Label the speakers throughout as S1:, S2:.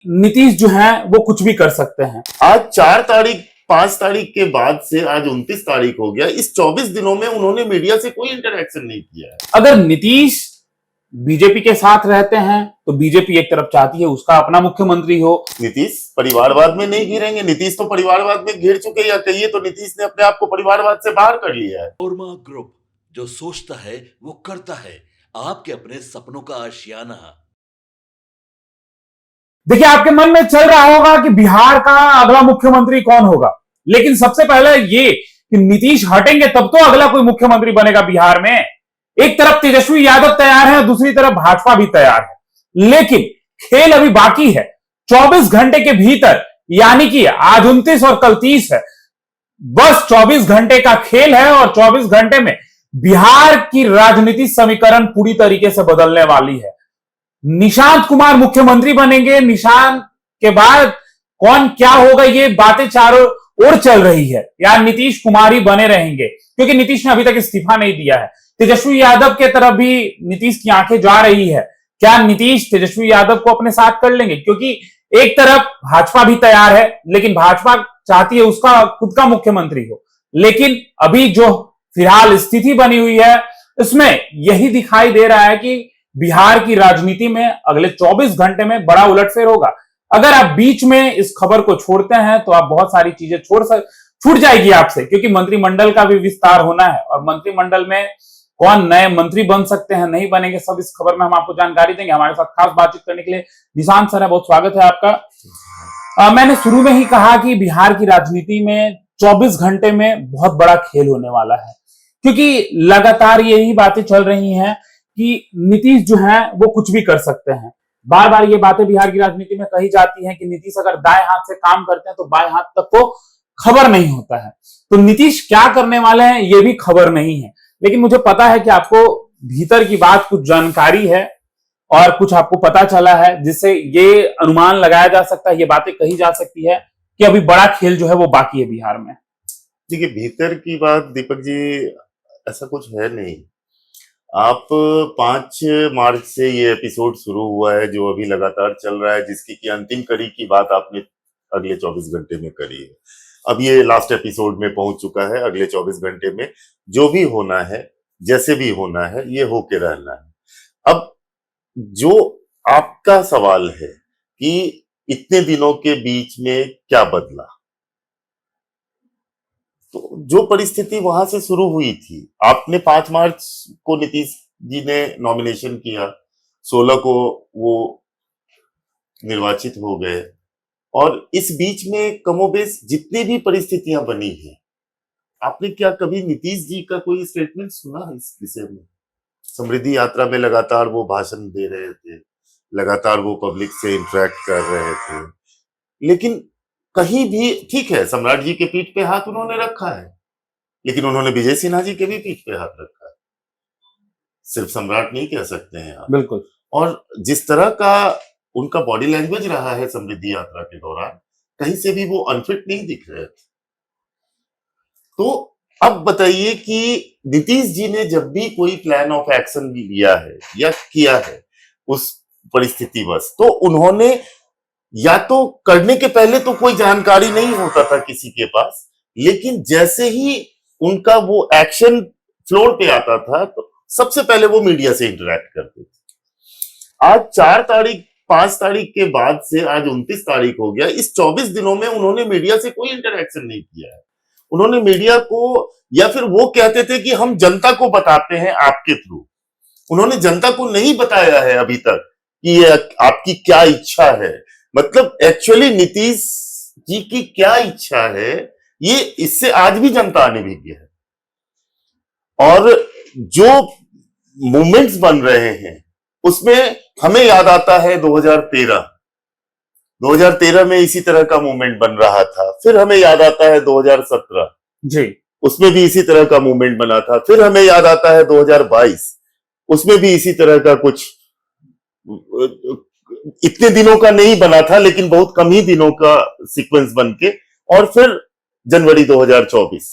S1: नीतीश जो है वो कुछ भी कर सकते हैं।
S2: आज 4 तारीख 5 तारीख के बाद से आज 29 तारीख हो गया। इस 24 दिनों में उन्होंने मीडिया से कोई इंटरेक्शन नहीं किया है।
S1: अगर नीतीश बीजेपी के साथ रहते हैं तो बीजेपी एक तरफ चाहती है उसका अपना मुख्यमंत्री हो।
S2: नीतीश परिवारवाद में नहीं घिरेंगे। नीतीश तो परिवारवाद में घिर चुके, या कहिए तो नीतीश ने अपने आप को परिवारवाद से बाहर कर लिया है।
S3: ओरमा ग्रुप, जो सोचता है वो करता है, आपके अपने सपनों का आशियाना।
S1: देखिए, आपके मन में चल रहा होगा कि बिहार का अगला मुख्यमंत्री कौन होगा, लेकिन सबसे पहले ये कि नीतीश हटेंगे तब तो अगला कोई मुख्यमंत्री बनेगा बिहार में। एक तरफ तेजस्वी यादव तैयार है, दूसरी तरफ भाजपा भी तैयार है, लेकिन खेल अभी बाकी है। 24 घंटे के भीतर, यानी कि आज 29 और कल 30 है, बस 24 घंटे का खेल है और 24 घंटे में बिहार की राजनीति समीकरण पूरी तरीके से बदलने वाली है। निशांत कुमार मुख्यमंत्री बनेंगे, निशांत के बाद कौन क्या होगा, ये बातें चारों ओर चल रही है, या नीतीश कुमार ही बने रहेंगे, क्योंकि नीतीश ने अभी तक इस्तीफा नहीं दिया है। तेजस्वी यादव के तरफ भी नीतीश की आंखें जा रही है, क्या नीतीश तेजस्वी यादव को अपने साथ कर लेंगे, क्योंकि एक तरफ भाजपा भी तैयार है, लेकिन भाजपा चाहती है उसका खुद का मुख्यमंत्री हो। लेकिन अभी जो फिलहाल स्थिति बनी हुई है उसमें यही दिखाई दे रहा है कि बिहार की राजनीति में अगले 24 घंटे में बड़ा उलटफेर होगा। अगर आप बीच में इस खबर को छोड़ते हैं तो आप बहुत सारी चीजें छूट जाएगी आपसे, क्योंकि मंत्रिमंडल का भी विस्तार होना है और मंत्रिमंडल में कौन नए मंत्री बन सकते हैं, नहीं बनेंगे, सब इस खबर में हम आपको जानकारी देंगे। हमारे साथ खास बातचीत करने के लिए निशांत सर है, बहुत स्वागत है आपका। मैंने शुरू में ही कहा कि बिहार की राजनीति में 24 घंटे में बहुत बड़ा खेल होने वाला है, क्योंकि लगातार यही बातें चल रही हैं कि नीतीश जो है वो कुछ भी कर सकते हैं। बार बार ये बातें बिहार की राजनीति में कही जाती हैं कि नीतीश अगर दाएं हाथ से काम करते हैं तो बाएं हाथ तक को खबर नहीं होता है। तो नीतीश क्या करने वाले हैं ये भी खबर नहीं है, लेकिन मुझे पता है कि आपको भीतर की बात कुछ जानकारी है और कुछ आपको पता चला है, जिससे ये अनुमान लगाया जा सकता है, ये बातें कही जा सकती है कि अभी बड़ा खेल जो है वो बाकी है बिहार में।
S2: देखिए, भीतर की बात दीपक जी ऐसा कुछ है नहीं। आप 5 मार्च से ये एपिसोड शुरू हुआ है जो अभी लगातार चल रहा है, जिसकी की अंतिम कड़ी की बात आपने अगले 24 घंटे में करी है। अब ये लास्ट एपिसोड में पहुंच चुका है। अगले 24 घंटे में जो भी होना है, जैसे भी होना है, ये होके रहना है। अब जो आपका सवाल है कि इतने दिनों के बीच में क्या बदला, तो जो परिस्थिति वहां से शुरू हुई थी, आपने 5 मार्च को नीतीश जी ने नॉमिनेशन किया, 16 को वो निर्वाचित हो गए, और इस बीच में कमोबेश जितनी भी परिस्थितियां बनी हैं, आपने क्या कभी नीतीश जी का कोई स्टेटमेंट सुना इस विषय में? समृद्धि यात्रा में लगातार वो भाषण दे रहे थे, लगातार वो पब्लिक से इंटरेक्ट कर रहे थे, लेकिन कहीं भी, ठीक है सम्राट जी के पीठ पे हाथ उन्होंने रखा है, लेकिन उन्होंने विजय सिन्हा जी के भी पीठ पे हाथ रखा है। सिर्फ सम्राट नहीं कह सकते हैं आप।
S1: बिल्कुल।
S2: और जिस तरह का उनका बॉडी लैंग्वेज रहा है समृद्धि यात्रा के दौरान, कहीं से भी वो अनफिट नहीं दिख रहे थे। तो अब बताइए कि नीतीश जी ने जब भी कोई प्लान ऑफ एक्शन भी लिया है या किया है उस परिस्थिति बस, तो उन्होंने या तो करने के पहले तो कोई जानकारी नहीं होता था किसी के पास, लेकिन जैसे ही उनका वो एक्शन फ्लोर पे आता था तो सबसे पहले वो मीडिया से इंटरेक्ट करते थे। आज 4 तारीख 5 तारीख के बाद से आज 29 तारीख हो गया। इस 24 दिनों में उन्होंने मीडिया से कोई इंटरेक्शन नहीं किया है। उन्होंने मीडिया को, या फिर वो कहते थे कि हम जनता को बताते हैं आपके थ्रू, उन्होंने जनता को नहीं बताया है अभी तक कि ये आपकी क्या इच्छा है। मतलब एक्चुअली नीतीश जी की क्या इच्छा है, ये इससे आज भी जनता अनभिज्ञ है। और जो मूवमेंट्स बन रहे हैं उसमें हमें याद आता है 2013 में इसी तरह का मूवमेंट बन रहा था। फिर हमें याद आता है 2017
S1: जी,
S2: उसमें भी इसी तरह का मूवमेंट बना था। फिर हमें याद आता है 2022 उसमें भी इसी तरह का कुछ, इतने दिनों का नहीं बना था लेकिन बहुत कम ही दिनों का सीक्वेंस बन के, और फिर जनवरी 2024,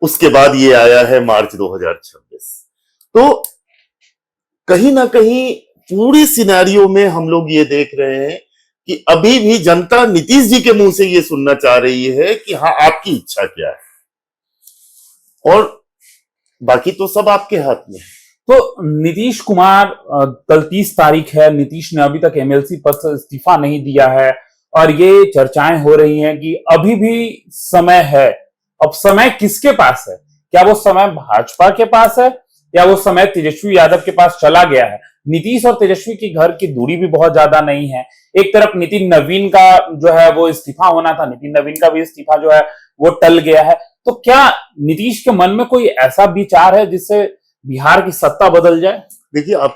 S2: उसके बाद ये आया है मार्च 2026। तो कहीं ना कहीं पूरी सिनेरियो में हम लोग ये देख रहे हैं कि अभी भी जनता नीतीश जी के मुंह से ये सुनना चाह रही है कि हाँ आपकी इच्छा क्या है, और बाकी तो सब आपके हाथ में है।
S1: तो नीतीश कुमार, कल 30 तारीख है, नीतीश ने अभी तक एमएलसी पद से इस्तीफा नहीं दिया है और ये चर्चाएं हो रही हैं कि अभी भी समय है। अब समय किसके पास है? क्या वो समय भाजपा के पास है या वो समय तेजस्वी यादव के पास चला गया है? नीतीश और तेजस्वी की घर की दूरी भी बहुत ज्यादा नहीं है। एक तरफ नितिन नवीन का जो है वो इस्तीफा होना था, नितिन नवीन का भी इस्तीफा जो है वो टल गया है। तो क्या नीतीश के मन में कोई ऐसा विचार है जिससे बिहार की सत्ता बदल जाए?
S2: देखिए, आप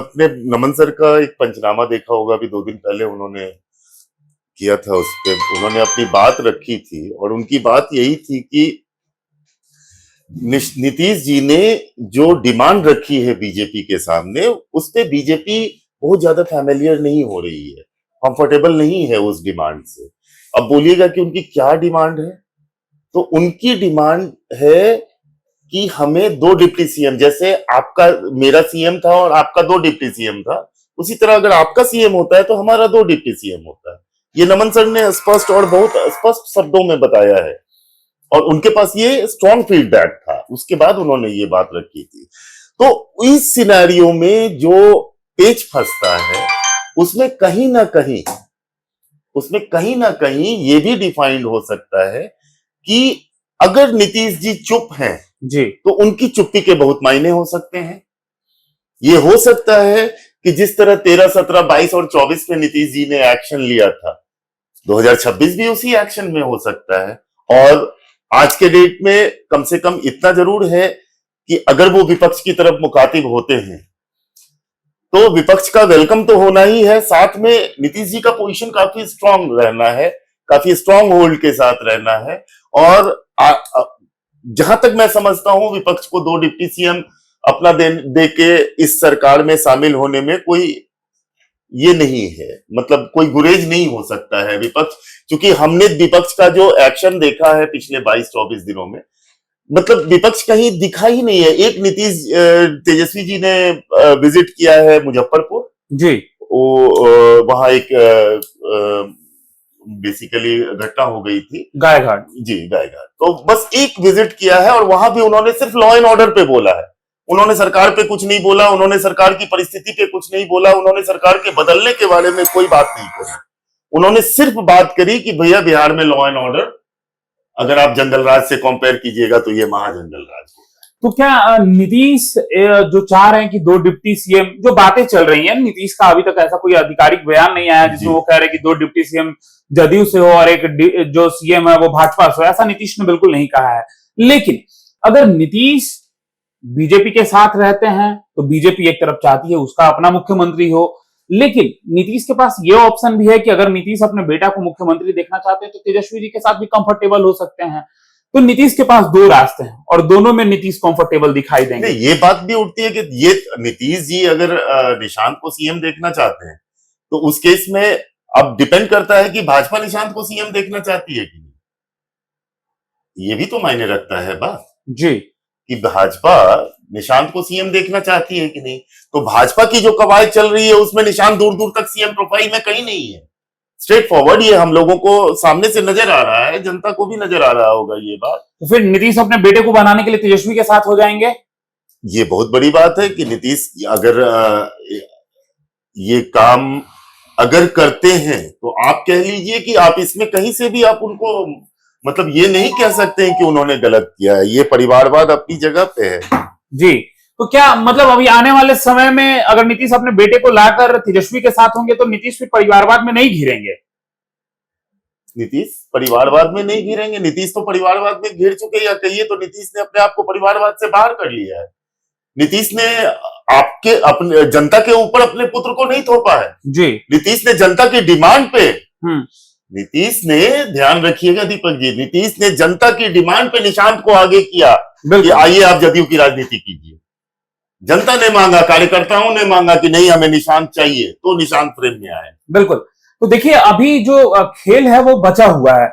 S2: अपने नमन सर का एक पंचनामा देखा होगा, अभी 2 दिन पहले उन्होंने किया था, उस पे उन्होंने अपनी बात रखी थी और उनकी बात यही थी कि नीतीश जी ने जो डिमांड रखी है बीजेपी के सामने, उस पे बीजेपी बहुत ज्यादा फैमिलियर नहीं हो रही है, कंफर्टेबल नहीं है उस डिमांड से। अब बोलिएगा कि उनकी क्या डिमांड है, तो उनकी डिमांड है कि हमें 2 डिप्टी सीएम, जैसे आपका मेरा सीएम था और आपका 2 डिप्टी सीएम था, उसी तरह अगर आपका सीएम होता है तो हमारा 2 डिप्टी सीएम होता है। ये नमन सर ने स्पष्ट और बहुत स्पष्ट शब्दों में बताया है और उनके पास ये स्ट्रॉन्ग फीडबैक था, उसके बाद उन्होंने ये बात रखी थी। तो इस सिनेरियो में जो पेच फंसता है, उसमें कहीं ना कहीं ये भी डिफाइंड हो सकता है कि अगर नीतीश जी चुप हैं
S1: जी,
S2: तो उनकी चुप्पी के बहुत मायने हो सकते हैं। ये हो सकता है कि जिस तरह 13, 17, 22 और 24 में नीतीश जी ने एक्शन लिया था, 2026 भी उसी एक्शन में हो सकता है। और आज के डेट में कम से कम इतना जरूर है कि अगर वो विपक्ष की तरफ मुखातिब होते हैं तो विपक्ष का वेलकम तो होना ही है, साथ में नीतीश जी का पोजीशन काफी स्ट्रांग रहना है, काफी स्ट्रांग होल्ड के साथ रहना है। और जहां तक मैं समझता हूं, विपक्ष को 2 डिप्टी सीएम अपना दे के इस सरकार में शामिल होने में कोई ये नहीं है, मतलब कोई गुरेज नहीं हो सकता है विपक्ष, क्योंकि हमने विपक्ष का जो एक्शन देखा है पिछले 22-24 दिनों में, मतलब विपक्ष कहीं दिखा ही नहीं है। एक नीतीश तेजस्वी जी ने विजिट किया है मुजफ्फरपुर
S1: जी,
S2: वो वहां एक बेसिकली घटना हो गई थी,
S1: गायघाट
S2: जी गायघाट, तो बस एक विजिट किया है और वहां भी उन्होंने सिर्फ लॉ एंड ऑर्डर पे बोला है, उन्होंने सरकार पे कुछ नहीं बोला, उन्होंने सरकार की परिस्थिति पे कुछ नहीं बोला, उन्होंने सरकार के बदलने के बारे में कोई बात नहीं करी। उन्होंने सिर्फ बात करी कि भैया बिहार में लॉ एंड ऑर्डर अगर आप जंगल राज से कंपेयर कीजिएगा तो ये महाजंगल राज होगा।
S1: तो क्या नीतीश जो चाह रहे हैं कि 2 डिप्टी सीएम, जो बातें चल रही हैं, नीतीश का अभी तक ऐसा कोई आधिकारिक बयान नहीं आया जिसमें वो कह रहे हैं कि 2 डिप्टी सीएम जदयू से हो और एक जो सीएम है वो भाजपा से हो, ऐसा नीतीश ने बिल्कुल नहीं कहा है। लेकिन अगर नीतीश बीजेपी के साथ रहते हैं तो बीजेपी एक तरफ चाहती है उसका अपना मुख्यमंत्री हो, लेकिन नीतीश के पास ये ऑप्शन भी है कि अगर नीतीश अपने बेटा को मुख्यमंत्री देखना चाहते हैं तो तेजस्वी जी के साथ भी कंफर्टेबल हो सकते हैं। तो नीतीश के पास 2 रास्ते हैं और दोनों में नीतीश कंफर्टेबल दिखाई देंगे।
S2: ये बात भी उठती है कि ये नीतीश जी अगर निशांत को सीएम देखना चाहते हैं तो उस केस में अब डिपेंड करता है कि भाजपा निशांत को सीएम देखना चाहती है कि नहीं। ये भी तो मायने रखता है बात
S1: जी,
S2: कि भाजपा निशांत को सीएम देखना चाहती है कि नहीं। तो भाजपा की जो कवायद चल रही है उसमें निशांत दूर दूर तक सीएम प्रोफाइल में कहीं नहीं है। स्ट्रेट फॉरवर्ड ये हम लोगों को सामने से नजर आ रहा है, जनता को भी नजर आ रहा होगा ये बात।
S1: तो फिर नीतीश अपने बेटे को बनाने के लिए तेजस्वी के साथ हो जाएंगे।
S2: ये बहुत बड़ी बात है कि नीतीश अगर ये काम अगर करते हैं तो आप कह लीजिए कि आप इसमें कहीं से भी आप उनको, मतलब ये नहीं कह सकते हैं कि उन्होंने गलत किया है। ये परिवारवाद अपनी जगह पे है
S1: जी। तो क्या मतलब अभी आने वाले समय में अगर नीतीश अपने बेटे को लाकर तेजस्वी के साथ होंगे तो नीतीश फिर परिवारवाद में नहीं घिरेंगे?
S2: नीतीश परिवारवाद में नहीं घिरेंगे, नीतीश तो परिवारवाद में घिर चुके, या कहिए तो नीतीश ने अपने आप को परिवारवाद से बाहर कर लिया है। नीतीश ने आपके अपने जनता के ऊपर अपने पुत्र को नहीं थोपा है
S1: जी।
S2: नीतीश ने जनता की डिमांड पे, नीतीश ने, ध्यान रखिएगा दीपक जी, नीतीश ने जनता की डिमांड पे निशांत को आगे किया कि आइए आप जदयू की राजनीति कीजिए। जनता ने मांगा, कार्यकर्ताओं ने मांगा कि नहीं हमें निशांत चाहिए, तो निशांत फ्रेम में आए।
S1: बिल्कुल। तो देखिए अभी जो खेल है वो बचा हुआ है।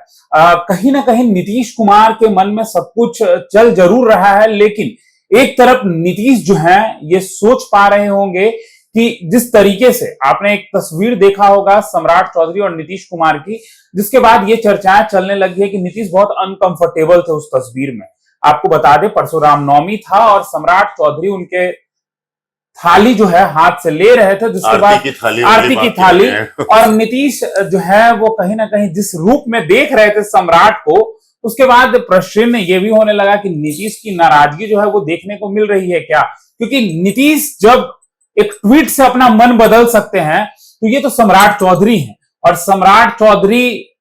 S1: कहीं ना कहीं नीतीश कुमार के मन में सब कुछ चल जरूर रहा है, लेकिन एक तरफ नीतीश जो है ये सोच पा रहे होंगे कि जिस तरीके से आपने एक तस्वीर देखा होगा सम्राट चौधरी और नीतीश कुमार की, जिसके बाद ये चर्चाएं चलने लगी है कि नीतीश बहुत अनकंफर्टेबल थे उस तस्वीर में। आपको बता दें परशुराम नवमी था और सम्राट चौधरी उनके थाली जो है हाथ से ले रहे थे, जिसके बाद आरती की थाली और नीतीश जो है वो कहीं ना कहीं जिस रूप में देख रहे थे सम्राट को, उसके बाद प्रश्न ये भी होने लगा कि नीतीश की नाराजगी जो है वो देखने को मिल रही है क्या, क्योंकि नीतीश जब एक ट्वीट से अपना मन बदल सकते हैं तो ये तो सम्राट चौधरी हैं, और सम्राट चौधरी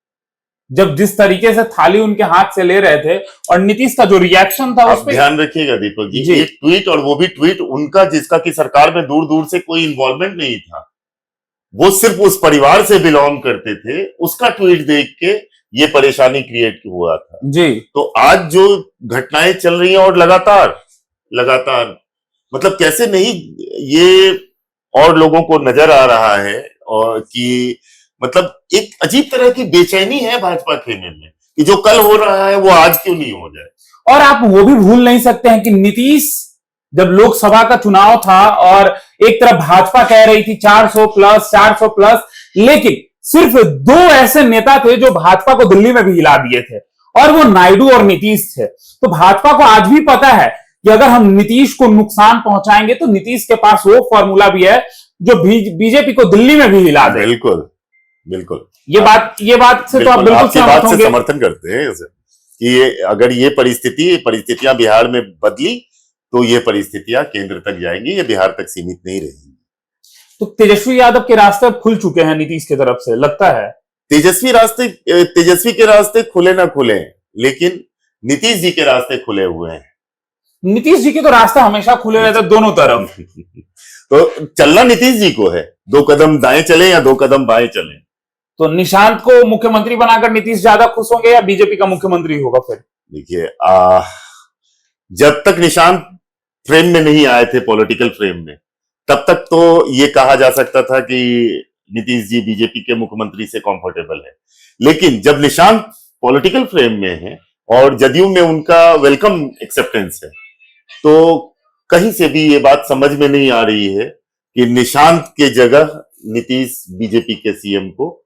S1: जब जिस तरीके से थाली उनके हाथ से ले रहे थे और नीतीश का जो रिएक्शन था उस
S2: आप
S1: पर
S2: ध्यान रखिएगा दीपक जी,
S1: जी।
S2: एक ट्वीट, और वो भी ट्वीट उनका जिसका कि सरकार में दूर दूर से कोई इन्वॉल्वमेंट नहीं था, वो सिर्फ उस परिवार से बिलोंग करते थे, उसका ट्वीट देख के ये परेशानी क्रिएट हुआ था
S1: जी।
S2: तो आज जो घटनाएं चल रही हैं और लगातार लगातार मतलब कैसे नहीं ये और लोगों को नजर आ रहा है, और कि मतलब एक अजीब तरह की बेचैनी है भाजपा खेमे में कि जो कल हो रहा है वो आज क्यों नहीं हो जाए।
S1: और आप वो भी भूल नहीं सकते हैं कि नीतीश जब लोकसभा का चुनाव था और एक तरफ भाजपा कह रही थी 400 प्लस 400 प्लस, लेकिन सिर्फ दो ऐसे नेता थे जो भाजपा को दिल्ली में भी हिला दिए थे, और वो नायडू और नीतीश थे। तो भाजपा को आज भी पता है कि अगर हम नीतीश को नुकसान पहुंचाएंगे तो नीतीश के पास वो फॉर्मूला भी है जो बीजेपी को दिल्ली में भी हिला दे।
S2: बिल्कुल बिल्कुल,
S1: ये बात से तो आप बिल्कुल
S2: आपकी
S1: सहमत
S2: बात से
S1: होंगे।
S2: समर्थन करते हैं इसे, कि ये अगर ये परिस्थितियां बिहार में बदली तो ये परिस्थितियां केंद्र तक जाएंगी, ये बिहार तक सीमित नहीं रहेंगी।
S1: तो तेजस्वी यादव के रास्ते खुल चुके हैं नीतीश की तरफ से, लगता है।
S2: तेजस्वी के रास्ते खुले ना खुले, लेकिन नीतीश जी के रास्ते खुले हुए हैं।
S1: नीतीश जी के तो रास्ता हमेशा खुले रहते दोनों तरफ।
S2: तो चलना नीतीश जी को है, 2 कदम दाएं चले या 2 कदम बाएं चले।
S1: तो निशांत को मुख्यमंत्री बनाकर नीतीश ज्यादा खुश होंगे या बीजेपी का मुख्यमंत्री होगा फिर?
S2: देखिए, जब तक निशांत फ्रेम में नहीं आए थे, पॉलिटिकल फ्रेम में, तब तक तो ये कहा जा सकता था कि नीतीश जी बीजेपी के मुख्यमंत्री से कंफर्टेबल है, लेकिन जब निशांत पॉलिटिकल फ्रेम में है और जदयू में उनका वेलकम एक्सेप्टेंस है, तो कहीं से भी ये बात समझ में नहीं आ रही है कि निशांत के जगह नीतीश बीजेपी के सीएम को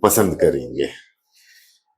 S2: पसंद करेंगे।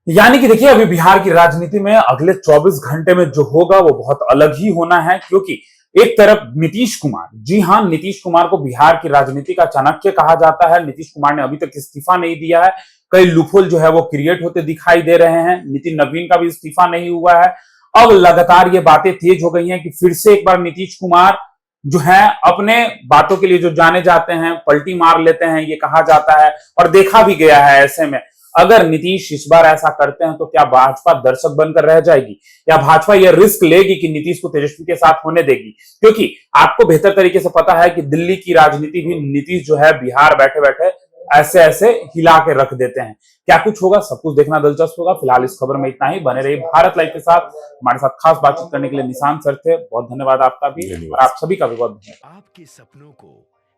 S1: यानी कि देखिए, अभी बिहार की राजनीति में अगले 24 घंटे में जो होगा वो बहुत अलग ही होना है, क्योंकि एक तरफ नीतीश कुमार, जी हां, नीतीश कुमार को बिहार की राजनीति का चाणक्य कहा जाता है। नीतीश कुमार ने अभी तक इस्तीफा नहीं दिया है, कई लूपहोल जो है वो क्रिएट होते दिखाई दे रहे हैं। नितिन नवीन का भी इस्तीफा नहीं हुआ है। अब लगातार ये बातें तेज हो गई हैं कि फिर से एक बार नीतीश कुमार जो है अपने बातों के लिए जो जाने जाते हैं पलटी मार लेते हैं, ये कहा जाता है और देखा भी गया है। ऐसे में अगर नीतीश इस बार ऐसा करते हैं तो क्या भाजपा दर्शक बनकर रह जाएगी, या भाजपा यह रिस्क लेगी कि नीतीश को तेजस्वी के साथ होने देगी? क्योंकि आपको बेहतर तरीके से पता है कि दिल्ली की राजनीति भी नीतीश जो है बिहार बैठे बैठे ऐसे ऐसे हिला के रख देते हैं। क्या कुछ होगा, सब कुछ देखना दिलचस्प होगा। फिलहाल इस खबर में इतना ही। बने रहिए भारत लाइव के साथ। हमारे साथ खास बातचीत करने के लिए निशांत सर थे, बहुत धन्यवाद आपका भी, और आप सभी का भी बहुत धन्यवाद।
S4: आपके सपनों को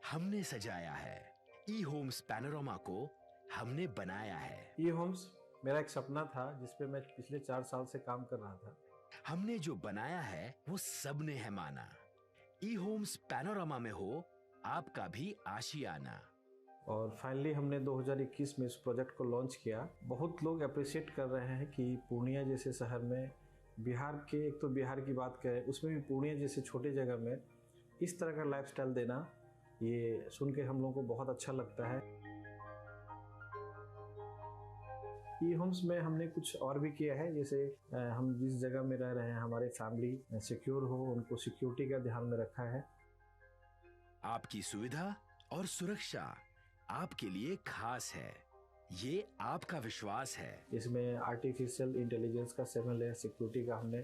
S4: हमने सजाया है, ई होम्स पैनोरमा को हमने बनाया है।
S5: ई होम्स मेरा एक सपना था जिसपे मैं पिछले 4 साल से काम कर रहा था।
S4: हमने जो बनाया है वो सबने है माना। ई होम्स पैनोरमा में हो आपका भी आशियाना।
S5: और फाइनली हमने 2021 में इस प्रोजेक्ट को लॉन्च किया। बहुत लोग अप्रिशिएट कर रहे हैं कि पूर्णिया जैसे शहर में, बिहार के, एक तो बिहार की बात करें उसमें भी पूर्णिया जैसे छोटे जगह में इस तरह का लाइफस्टाइल देना, ये सुन के हम लोगों को बहुत अच्छा लगता है। ई होम्स में हमने कुछ और भी किया है, जैसे हम जिस जगह में रह रहे हैं हमारे फैमिली सिक्योर हो, उनको सिक्योरिटी का ध्यान में रखा है।
S4: आपकी सुविधा और सुरक्षा आपके लिए खास है, ये आपका विश्वास है।
S5: इसमें आर्टिफिशियल इंटेलिजेंस का 7 लेयर सिक्योरिटी का हमने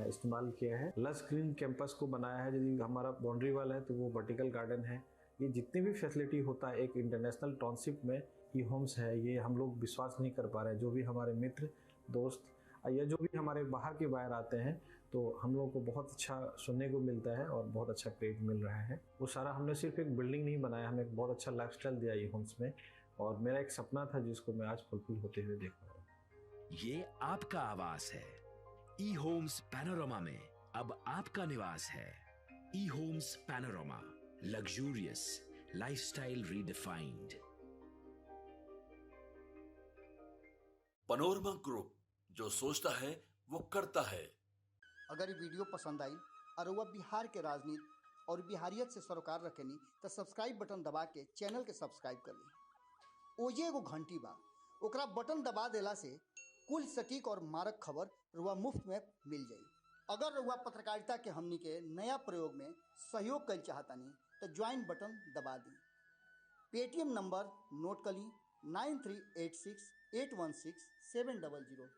S5: इस्तेमाल किया है। लस ग्रीन कैंपस को बनाया है। यदि हमारा बाउंड्री वाल है तो वो वर्टिकल गार्डन है। ये जितनी भी फैसिलिटी होता है एक इंटरनेशनल टाउनशिप में ई होम्स है, ये हम लोग विश्वास नहीं कर पा रहे हैं। जो भी हमारे मित्र दोस्त या जो भी हमारे बाहर के बाहर आते हैं तो हम लोगों को बहुत अच्छा सुनने को मिलता है और बहुत अच्छा क्रेडिट मिल रहा है। वो सारा हमने सिर्फ एक बिल्डिंग नहीं बनाया, हमें एक बहुत अच्छा लाइफस्टाइल दिया ई होम्स में, और मेरा एक सपना था जिसको मैं आज फुलफिल होते हुए देख रहा हूँ।
S4: ये आपका आवास है। ई होम्स पैनोरमा में अब आपका निवास है। E homes Panorama, luxurious, lifestyle redefined.
S3: Panorama group, जो सोचता है वो करता है।
S6: अगर ये वीडियो पसंद आई और वह बिहार के राजनीति और बिहारियत से सरोकार रखेनी तो सब्सक्राइब बटन दबा के चैनल के सब्सक्राइब कर ली। ओजे एगो घंटी बा, ओकरा बटन दबा देला से कुल सटीक और मारक खबर रुआ मुफ्त में मिल जाई। अगर रुआ पत्रकारिता के हमनी के नया प्रयोग में सहयोग कर चाहतानी तो ज्वाइन बटन दबा दी। पेटीएम नंबर नोट कर ली 9386816700।